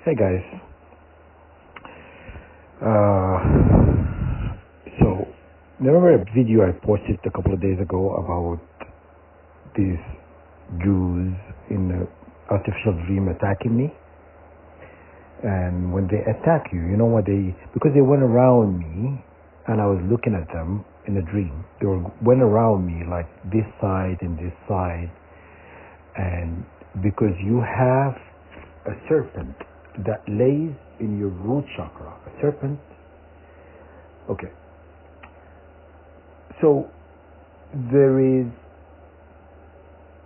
Hey guys. Uh, so remember a video I posted a couple of days ago about these Jews in the artificial dream attacking me? And when they attack you, you know what because they went around me and I was looking at them in a dream. Went around me like this side and this side. And because you have a serpent that lays in your root chakra. A serpent. Okay. So there is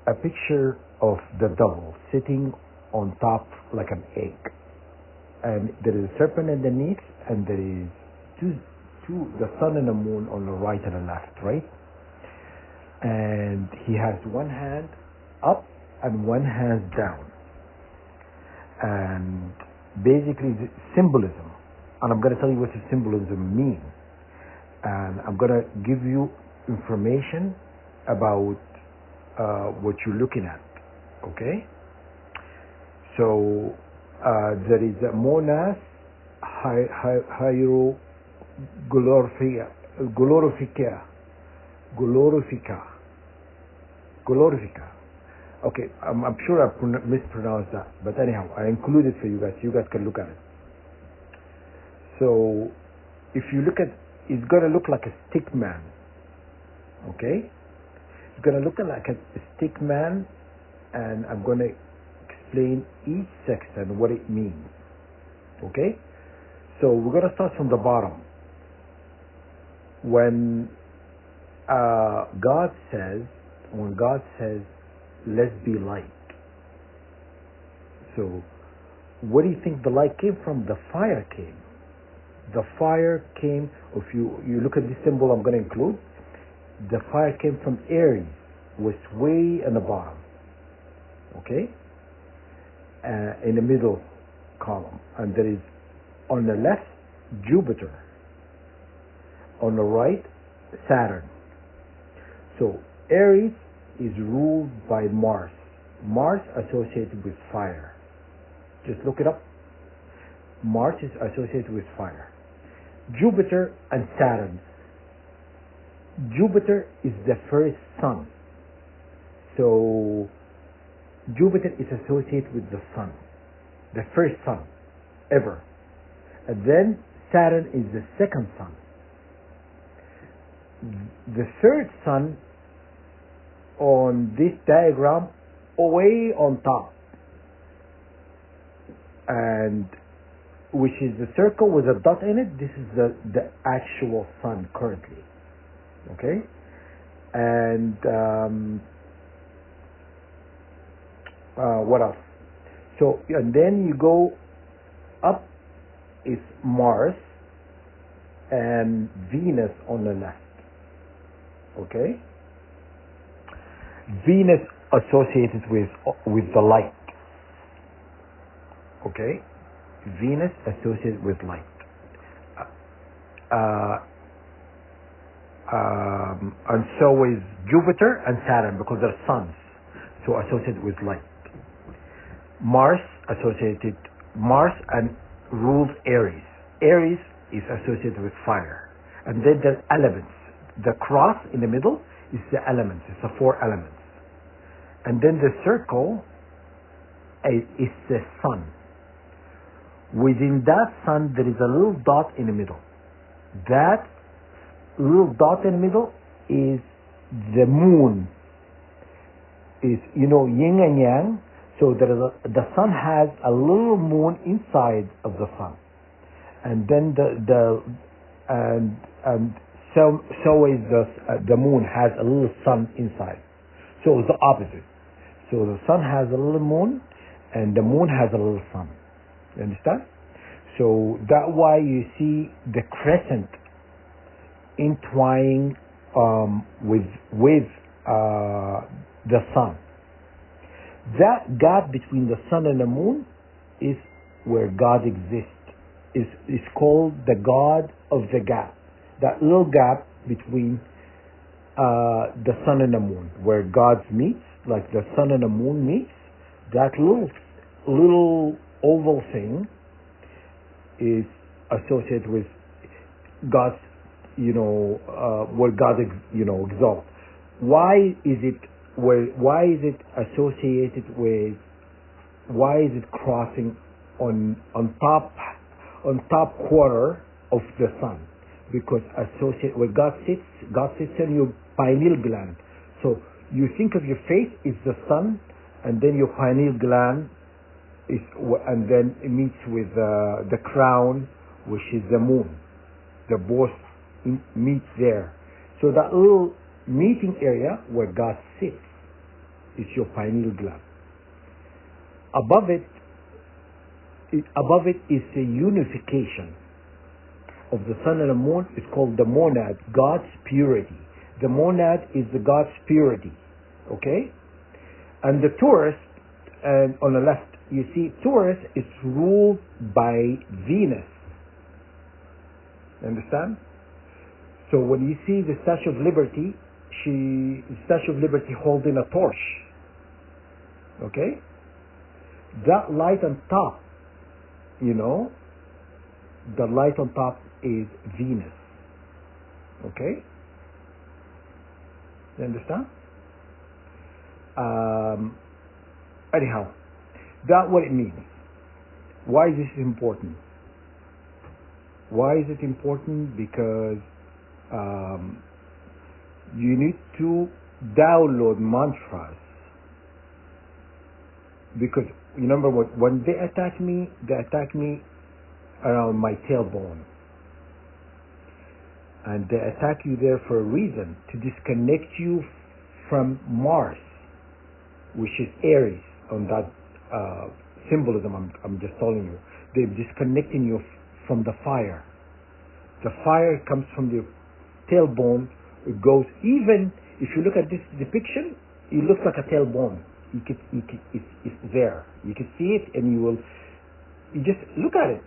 a picture of the devil sitting on top like an egg. And there is a serpent underneath, and there is the sun and the moon on the right and the left, right? And he has one hand up and one hand down. And basically the symbolism, and I'm going to tell you what the symbolism means, and I'm going to give you information about what you're looking at, okay? So there is a monas glorifica. Okay, I'm sure I mispronounced that, but anyhow, I included for you guys. You guys can look at it. So, if you look at, it's going to look like a stick man. Okay? It's going to look like a stick man, and I'm going to explain each section what it means. Okay? So, we're going to start from the bottom. When God says, let's be light. So, where do you think the light came from? The fire came. The fire came, if you look at this symbol I'm going to include, the fire came from Aries, was way in the bottom. Okay? In the middle column. And there is, on the left, Jupiter. On the right, Saturn. So, Aries is ruled by Mars. Mars associated with fire. Just look it up. Mars is associated with fire. Jupiter and Saturn. Jupiter is the first sun. So Jupiter is associated with the sun. The first sun ever. And then Saturn is the second sun. The third sun on this diagram way on top, and which is the circle with a dot in it. This is the actual sun currently. Okay? And what else? So, and then you go up is Mars and Venus on the left. Okay? Venus associated with the light. Okay? Venus associated with light. And so is Jupiter and Saturn because they're suns. So associated with light. Mars and rules Aries. Aries is associated with fire. And then there's elements. The cross in the middle is the elements. It's the four elements. And then the circle is the sun. Within that sun, there is a little dot in the middle. That little dot in the middle is the moon. Is, yin and yang. So the sun has a little moon inside of the sun. And then so is the moon has a little sun inside. So it's the opposite. So the sun has a little moon, and the moon has a little sun. You understand? So that's why you see the crescent entwining with the sun. That gap between the sun and the moon is where God exists. Is called the God of the gap. That little gap between the sun and the moon, where God meets, like the sun and the moon meets, that little oval thing is associated with God's, where God, exalts. Why is it associated with? Why is it crossing on top quarter of the sun? Because associated where God sits on your pineal gland. So you think of your face is the sun, and then your pineal gland is, and then it meets with the crown, which is the moon. The both meet there. So that little meeting area where God sits is your pineal gland. Above it is a unification of the sun and the moon. It's called the monad, God's purity. The monad is the God's purity. Okay? And the Taurus, and on the left, you see Taurus is ruled by Venus. You understand? So when you see the Statue of Liberty, Statue of Liberty holding a torch. Okay? That light on top, the light on top is Venus. Okay? You understand? Anyhow, that's what it means. Why is this important? Why is it important? Because you need to download mantras. Because remember what? When they attack me around my tailbone. And they attack you there for a reason, to disconnect you from Mars, which is Aries, on that symbolism I'm just telling you. They're disconnecting you from the fire. The fire comes from the tailbone. It goes, even if you look at this depiction, it looks like a tailbone. It's there. You can see it, and you just look at it.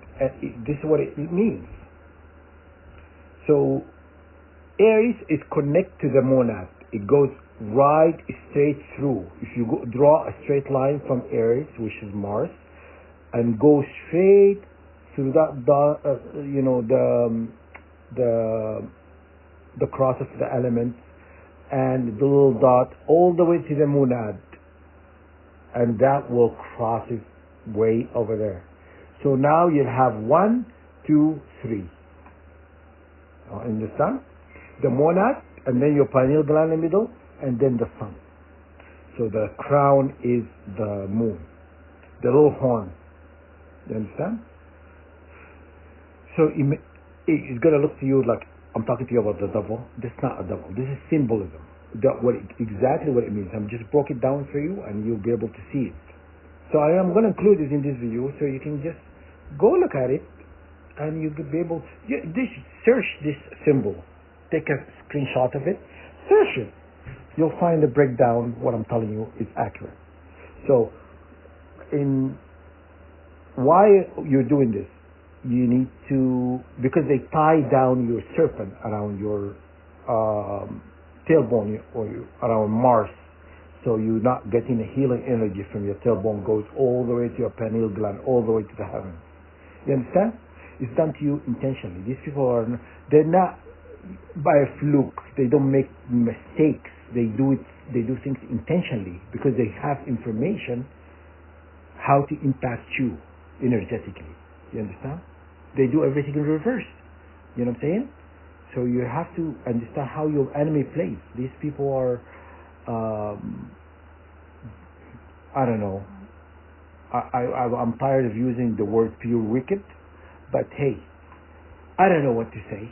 This is what it means. So Aries is connected to the monad. It goes right straight through. If you draw a straight line from Aries, which is Mars, and go straight through that the cross of the elements and the little dot all the way to the monad, and that will cross it way over there. So now you'll have 1, 2, 3. Understand? The monad, and then your pineal gland in the middle, and then the sun. So the crown is the moon, the little horn. You understand? So it's going to look to you like I'm talking to you about the devil. This is not a devil. This is symbolism. Exactly what it means. I'm just broke it down for you, and you'll be able to see it. So I am going to include this in this video, so you can just go look at it, and you'll be able to search this symbol. Take a screenshot of it. Search it. You'll find the breakdown. What I'm telling you is accurate. So, why you're doing this? You need to, because they tie down your serpent around your tailbone or around Mars, so you're not getting a healing energy from your tailbone, goes all the way to your pineal gland, all the way to the heavens. You understand? It's done to you intentionally. These people they're not by a fluke. They don't make mistakes. They do things intentionally because they have information how to impact you energetically. You understand? They do everything in reverse. You know what I'm saying? So you have to understand how your enemy plays. These people are, I don't know. I'm tired of using the word pure wicked, but hey, I don't know what to say.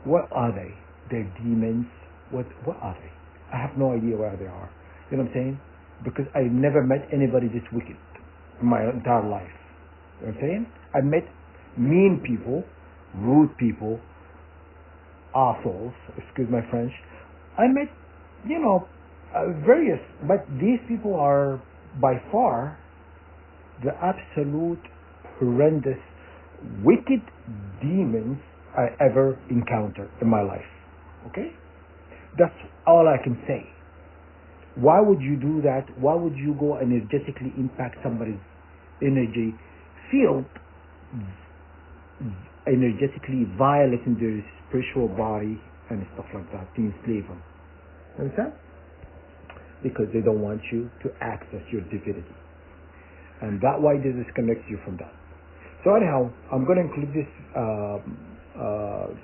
What are they? They're demons. What are they? I have no idea where they are. You know what I'm saying? Because I never met anybody this wicked in my entire life. You know what I'm saying? I met mean people, rude people, assholes, excuse my French. I met, various, but these people are by far the absolute horrendous, wicked demons I ever encountered in my life. Okay? That's all I can say. Why would you do that? Why would you go energetically impact somebody's energy feel energetically violating their spiritual body and stuff like that to enslave them. Understand? Because they don't want you to access your divinity. And that why they disconnect you from that. So anyhow, I'm going to include this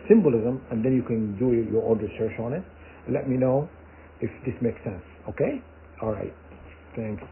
symbolism, and then you can do your own research on it. Let me know if this makes sense. Okay? All right. Thanks.